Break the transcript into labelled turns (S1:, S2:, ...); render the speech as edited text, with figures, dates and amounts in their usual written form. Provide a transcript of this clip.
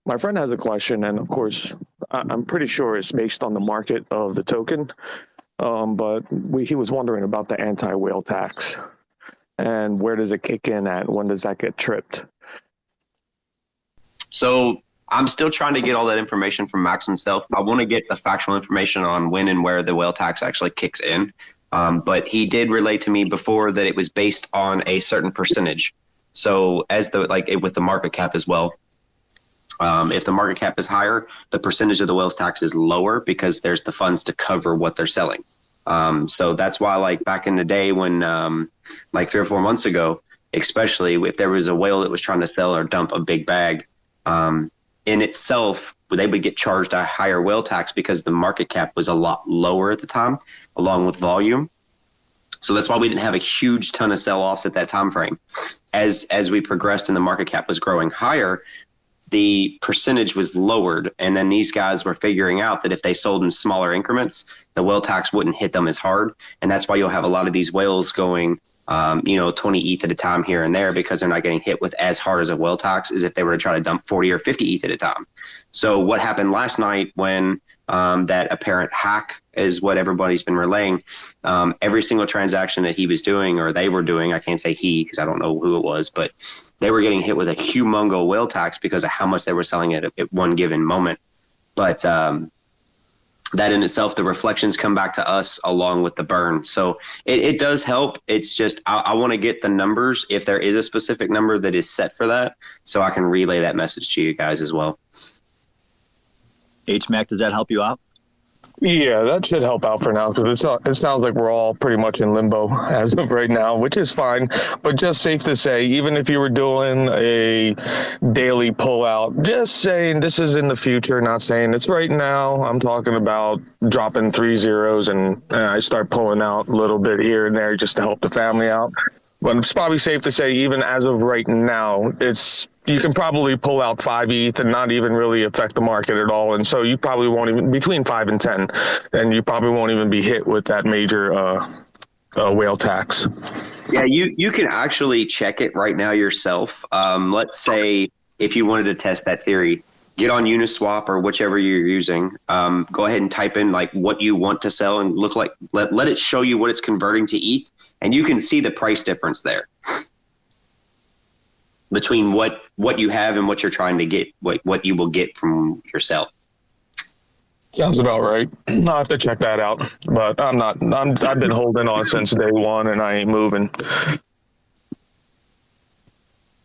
S1: My friend has a question, and of course, I'm pretty sure it's based on the market of the token. But he was wondering about the anti-whale tax and where does it kick in at? When does that get tripped?
S2: So I'm still trying to get all that information from Max himself. I want to get the factual information on when and where the whale tax actually kicks in. But he did relate to me before that it was based on a certain percentage. So with the market cap as well. If the market cap is higher, the percentage of the whales tax is lower because there's the funds to cover what they're selling. So that's why, like back in the day when, like 3 or 4 months ago, especially if there was a whale that was trying to sell or dump a big bag, in itself, they would get charged a higher whale tax because the market cap was a lot lower at the time, along with volume. So that's why we didn't have a huge ton of sell-offs at that time frame. As we progressed and the market cap was growing higher, the percentage was lowered. And then these guys were figuring out that if they sold in smaller increments, the whale tax wouldn't hit them as hard. And that's why you'll have a lot of these whales going, 20 ETH at a time here and there because they're not getting hit with as hard as a whale tax as if they were to try to dump 40 or 50 ETH at a time. So what happened last night when that apparent hack is what everybody's been relaying, every single transaction that he was doing or they were doing, I can't say he because I don't know who it was, but they were getting hit with a humongo whale tax because of how much they were selling it at one given moment. But that in itself, the reflections come back to us along with the burn. So it does help. It's just I want to get the numbers if there is a specific number that is set for that so I can relay that message to you guys as well.
S3: HMAC, does that help you out?
S1: Yeah, that should help out for now because it sounds like we're all pretty much in limbo as of right now, which is fine. But just safe to say, even if you were doing a daily pullout, just saying this is in the future, not saying it's right now. I'm talking about dropping 3 zeros and I start pulling out a little bit here and there just to help the family out. But it's probably safe to say, even as of right now, you can probably pull out 5 ETH and not even really affect the market at all. And so you probably won't even, between 5 and 10, and you probably won't even be hit with that major whale tax.
S2: Yeah, you can actually check it right now yourself. Let's say if you wanted to test that theory, get on Uniswap or whichever you're using. Go ahead and type in like what you want to sell and let it show you what it's converting to ETH, and you can see the price difference there between what you have and what you're trying to get, what you will get from your sell.
S1: Sounds about right. I'll have to check that out, but I've been holding on since day one and I ain't moving.